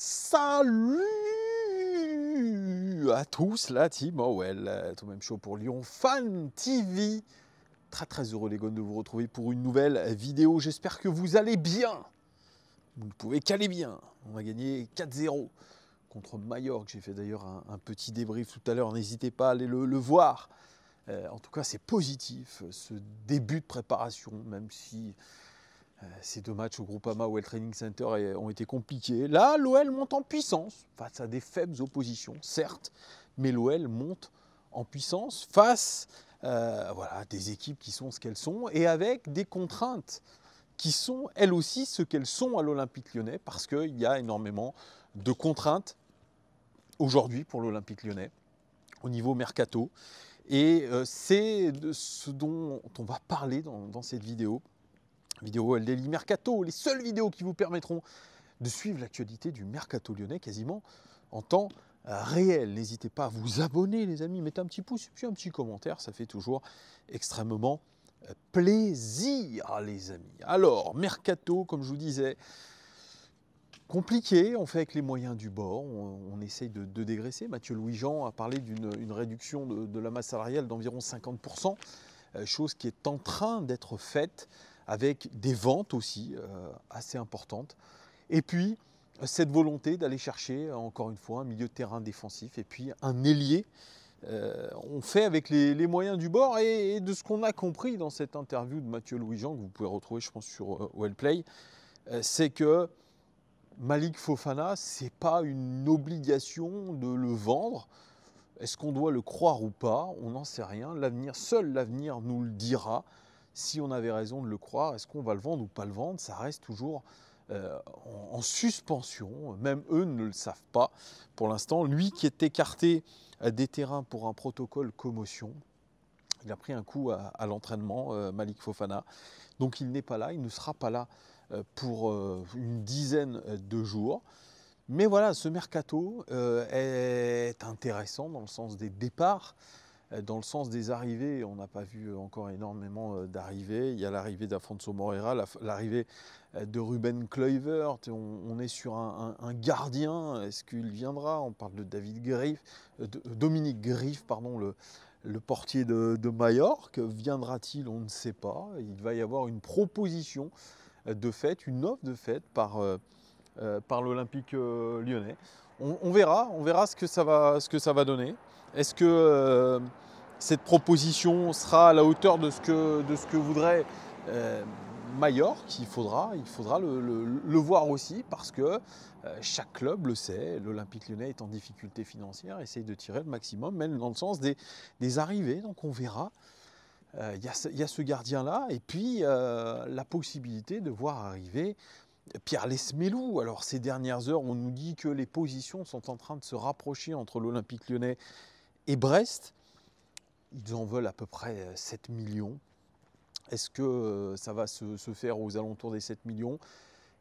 Salut à tous, la team Howell, tout même chaud pour Lyon Fan TV. Très heureux les gars de vous retrouver pour une nouvelle vidéo. J'espère que vous allez bien. Vous ne pouvez qu'aller bien. On a gagné 4-0 contre Mallorca. J'ai fait d'ailleurs un petit débrief tout à l'heure. N'hésitez pas à aller le voir. En tout cas, c'est positif ce début de préparation, même si ces deux matchs au Groupama Well Training Center ont été compliqués. Là, l'OL monte en puissance face à des faibles oppositions, certes, mais l'OL monte en puissance face à des équipes qui sont ce qu'elles sont et avec des contraintes qui sont elles aussi ce qu'elles sont à l'Olympique Lyonnais, parce qu'il y a énormément de contraintes aujourd'hui pour l'Olympique Lyonnais au niveau mercato. Et c'est de ce dont on va parler dans cette vidéo Daily Mercato, les seules vidéos qui vous permettront de suivre l'actualité du Mercato lyonnais quasiment en temps réel. N'hésitez pas à vous abonner les amis, mettez un petit pouce et puis un petit commentaire, ça fait toujours extrêmement plaisir les amis. Alors, Mercato, comme je vous disais, compliqué, on fait avec les moyens du bord, on essaye de dégraisser. Mathieu Louis-Jean a parlé d'une réduction de la masse salariale d'environ 50%, chose qui est en train d'être faite, avec des ventes aussi assez importantes. Et puis, cette volonté d'aller chercher, encore une fois, un milieu de terrain défensif et puis un ailier. On fait avec les moyens du bord et de ce qu'on a compris dans cette interview de Mathieu Louis-Jean, que vous pouvez retrouver, je pense, sur Wellplay, c'est que Malik Fofana, ce n'est pas une obligation de le vendre. Est-ce qu'on doit le croire ou pas? On n'en sait rien. Seul l'avenir nous le dira. Si on avait raison de le croire, est-ce qu'on va le vendre ou pas le vendre? Ça reste toujours en suspension. Même eux ne le savent pas pour l'instant. Lui qui est écarté des terrains pour un protocole commotion, il a pris un coup à l'entraînement, Malik Fofana. Donc il n'est pas là, il ne sera pas là pour une dizaine de jours. Mais voilà, ce mercato est intéressant dans le sens des départs. Dans le sens des arrivées, on n'a pas vu encore énormément d'arrivées. Il y a l'arrivée d'Afonso Moreira, l'arrivée de Ruben Kluivert. On est sur un gardien. Est-ce qu'il viendra? On parle de Dominique Grif, pardon, le portier de Mallorca. Viendra-t-il? On ne sait pas. Il va y avoir une proposition de fait, une offre de fait par l'Olympique lyonnais. On verra ce que ça va donner. Est-ce que cette proposition sera à la hauteur de ce que voudrait Mallorca? Il faudra le voir aussi, parce que chaque club le sait, l'Olympique lyonnais est en difficulté financière, essaye de tirer le maximum, même dans le sens des arrivées. Donc on verra. Il y a ce gardien-là, et puis la possibilité de voir arriver Pierre Lesmelou. Alors ces dernières heures, on nous dit que les positions sont en train de se rapprocher entre l'Olympique lyonnais et Brest. Ils en veulent à peu près 7 millions. Est-ce que ça va se faire aux alentours des 7 millions?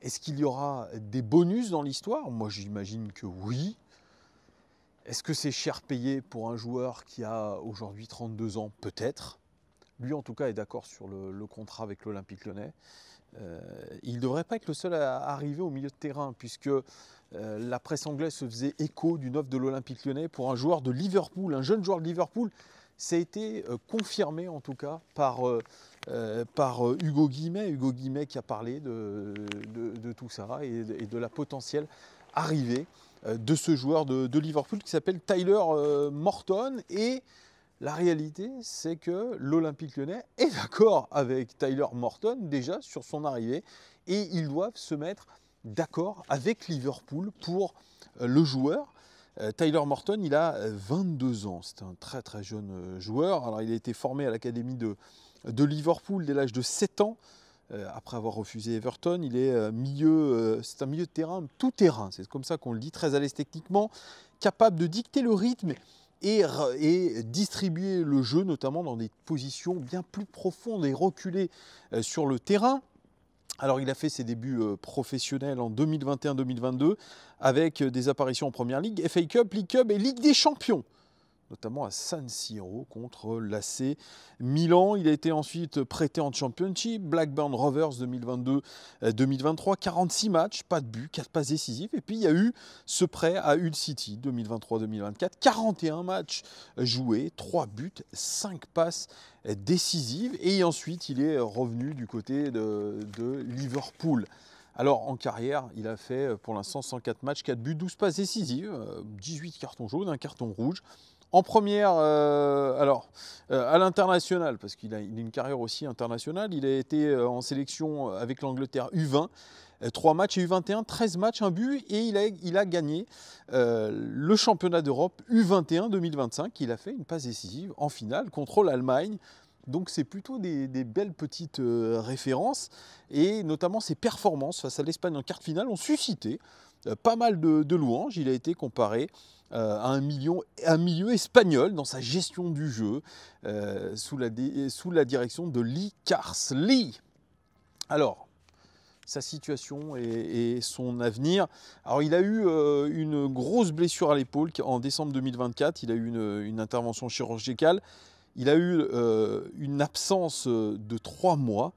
Est-ce qu'il y aura des bonus dans l'histoire? Moi j'imagine que oui. Est-ce que c'est cher payé pour un joueur qui a aujourd'hui 32 ans? Peut-être. Lui en tout cas est d'accord sur le contrat avec l'Olympique lyonnais. Il ne devrait pas être le seul à arriver au milieu de terrain, puisque la presse anglaise se faisait écho d'une offre de l'Olympique lyonnais pour un joueur de Liverpool, un jeune joueur de Liverpool. Ça a été confirmé en tout cas par Hugo Guillemets qui a parlé de tout ça et de la potentielle arrivée de ce joueur de Liverpool qui s'appelle Tyler Morton. Et la réalité, c'est que l'Olympique lyonnais est d'accord avec Tyler Morton déjà sur son arrivée, et ils doivent se mettre d'accord avec Liverpool pour le joueur. Tyler Morton, il a 22 ans, c'est un très jeune joueur. Alors il a été formé à l'académie de Liverpool dès l'âge de 7 ans. Après avoir refusé Everton, il est c'est un milieu de terrain tout terrain, c'est comme ça qu'on le dit, très à l'aise techniquement, capable de dicter le rythme et distribuer le jeu, notamment dans des positions bien plus profondes et reculées sur le terrain. Alors il a fait ses débuts professionnels en 2021-2022 avec des apparitions en Première Ligue, FA Cup, League Cup et Ligue des Champions. notamment à San Siro contre l'AC Milan. Il a été ensuite prêté en Championship, Blackburn Rovers 2022-2023, 46 matchs, pas de but, 4 passes décisives. Et puis il y a eu ce prêt à Hull City 2023-2024, 41 matchs joués, 3 buts, 5 passes décisives. Et ensuite il est revenu du côté de Liverpool. Alors en carrière, il a fait pour l'instant 104 matchs, 4 buts, 12 passes décisives, 18 cartons jaunes, un carton rouge. En première, à l'international, parce qu'il a une carrière aussi internationale, il a été en sélection avec l'Angleterre U20, 3 matchs et U21, 13 matchs, un but, et il a gagné le championnat d'Europe U21 2025. Il a fait une passe décisive en finale contre l'Allemagne. Donc c'est plutôt des belles petites références, et notamment ses performances face à l'Espagne en quart de finale ont suscité pas mal de louanges. Il a été comparé à un milieu espagnol dans sa gestion du jeu sous la direction de Lee Carsley. Alors, sa situation et son avenir. Alors, il a eu une grosse blessure à l'épaule en décembre 2024. Il a eu une intervention chirurgicale. Il a eu une absence de 3 mois.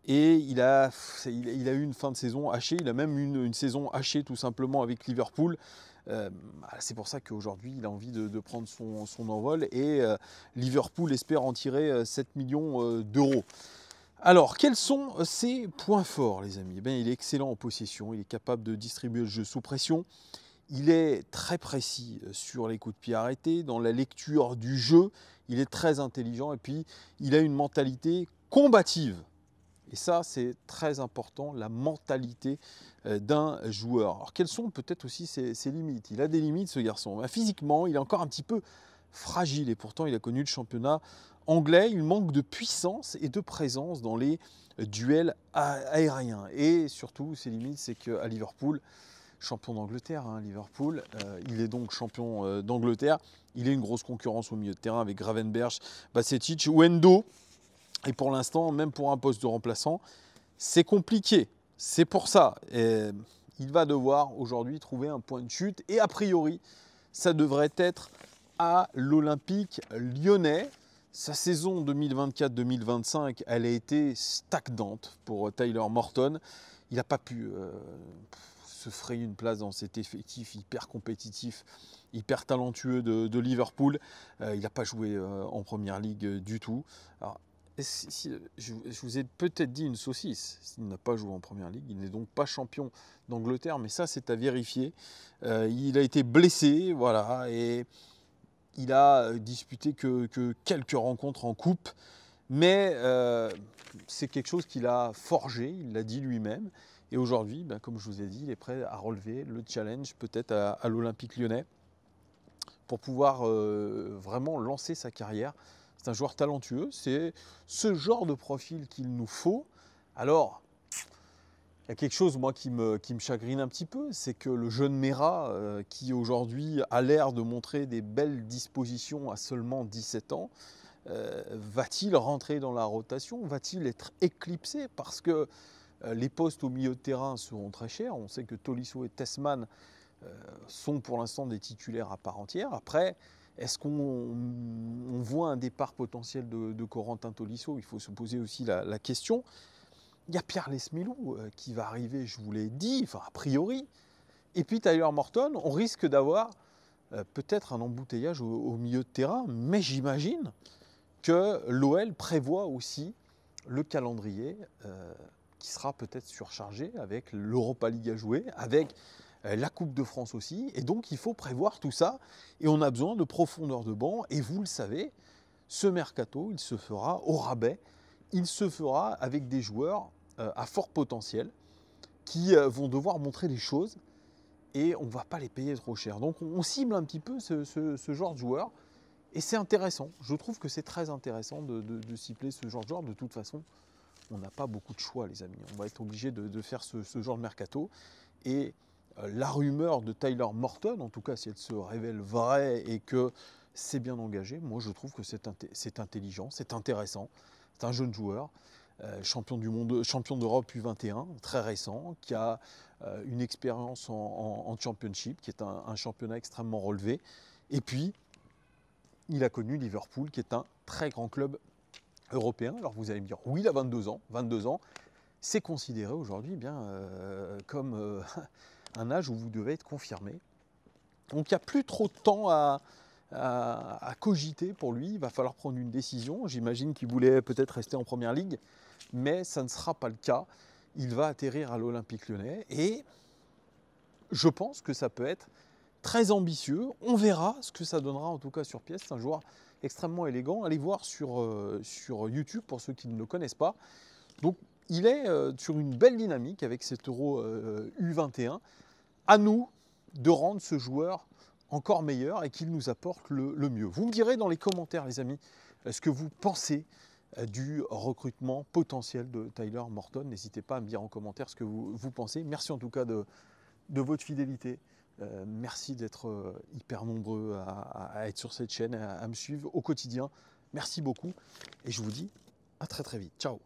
Et il a eu une fin de saison hachée, il a même eu une saison hachée tout simplement avec Liverpool. C'est pour ça qu'aujourd'hui il a envie de prendre son envol, et Liverpool espère en tirer 7 millions d'euros. Alors, quels sont ses points forts, les amis? Il est excellent en possession, il est capable de distribuer le jeu sous pression. Il est très précis sur les coups de pied arrêtés, dans la lecture du jeu. Il est très intelligent, et puis il a une mentalité combative. Et ça, c'est très important, la mentalité d'un joueur. Alors, quelles sont peut-être aussi ses limites? Il a des limites, ce garçon. Physiquement, il est encore un petit peu fragile, et pourtant, il a connu le championnat anglais. Il manque de puissance et de présence dans les duels aériens. Et surtout, ses limites, c'est qu'à Liverpool, champion d'Angleterre, Liverpool, il est donc champion d'Angleterre. Il a une grosse concurrence au milieu de terrain avec Gravenberch, Bajcetic ou Endo. Et pour l'instant, même pour un poste de remplaçant, c'est compliqué. C'est pour ça. Il va devoir aujourd'hui trouver un point de chute. Et a priori, ça devrait être à l'Olympique lyonnais. Sa saison 2024-2025, elle a été stagnante pour Tyler Morton. Il n'a pas pu se frayer une place dans cet effectif hyper compétitif, hyper talentueux de Liverpool. Il n'a pas joué en Première Ligue du tout. Alors, je vous ai peut-être dit une saucisse. S'il n'a pas joué en Première Ligue, il n'est donc pas champion d'Angleterre, mais ça, c'est à vérifier. Il a été blessé, voilà, et il a disputé que quelques rencontres en coupe, mais c'est quelque chose qu'il a forgé, il l'a dit lui-même. Et aujourd'hui, comme je vous ai dit, il est prêt à relever le challenge, peut-être à l'Olympique lyonnais, pour pouvoir vraiment lancer sa carrière. C'est un joueur talentueux, c'est ce genre de profil qu'il nous faut. Alors, il y a quelque chose, moi, qui me chagrine un petit peu, c'est que le jeune Mera, qui aujourd'hui a l'air de montrer des belles dispositions à seulement 17 ans, va-t-il rentrer dans la rotation? Va-t-il être éclipsé? Parce que les postes au milieu de terrain seront très chers. On sait que Tolisso et Tessman sont pour l'instant des titulaires à part entière. Après, est-ce qu'on voit un départ potentiel de Corentin Tolisso? Il faut se poser aussi la question. Il y a Pierre Lesmelou qui va arriver, je vous l'ai dit, enfin a priori. Et puis Tyler Morton, on risque d'avoir peut-être un embouteillage au milieu de terrain, mais j'imagine que l'OL prévoit aussi le calendrier qui sera peut-être surchargé avec l'Europa League à jouer, avec la Coupe de France aussi. Et donc il faut prévoir tout ça. Et on a besoin de profondeur de banc. Et vous le savez, ce mercato, il se fera au rabais. Il se fera avec des joueurs à fort potentiel qui vont devoir montrer des choses. Et on ne va pas les payer trop cher. Donc on cible un petit peu ce genre de joueur. Et c'est intéressant. Je trouve que c'est très intéressant de cibler ce genre de joueur. De toute façon, on n'a pas beaucoup de choix, les amis. On va être obligé de faire ce genre de mercato. Et la rumeur de Tyler Morton, en tout cas si elle se révèle vraie et que c'est bien engagé, moi je trouve que c'est intelligent, c'est intéressant. C'est un jeune joueur, champion du monde, champion d'Europe U21, très récent, qui a une expérience en Championship, qui est un championnat extrêmement relevé. Et puis, il a connu Liverpool, qui est un très grand club européen. Alors vous allez me dire, oui, il a 22 ans. 22 ans, c'est considéré aujourd'hui comme un âge où vous devez être confirmé. Donc il n'y a plus trop de temps à cogiter pour lui. Il va falloir prendre une décision. J'imagine qu'il voulait peut-être rester en première ligue, mais ça ne sera pas le cas. Il va atterrir à l'Olympique Lyonnais et je pense que ça peut être très ambitieux. On verra ce que ça donnera en tout cas sur pièce. C'est un joueur extrêmement élégant. Allez voir sur YouTube pour ceux qui ne le connaissent pas. Donc il est sur une belle dynamique avec cet Euro U21. À nous de rendre ce joueur encore meilleur et qu'il nous apporte le mieux. Vous me direz dans les commentaires, les amis, ce que vous pensez du recrutement potentiel de Tyler Morton. N'hésitez pas à me dire en commentaire ce que vous pensez. Merci en tout cas de votre fidélité. Merci d'être hyper nombreux à être sur cette chaîne, à me suivre au quotidien. Merci beaucoup et je vous dis à très très vite. Ciao.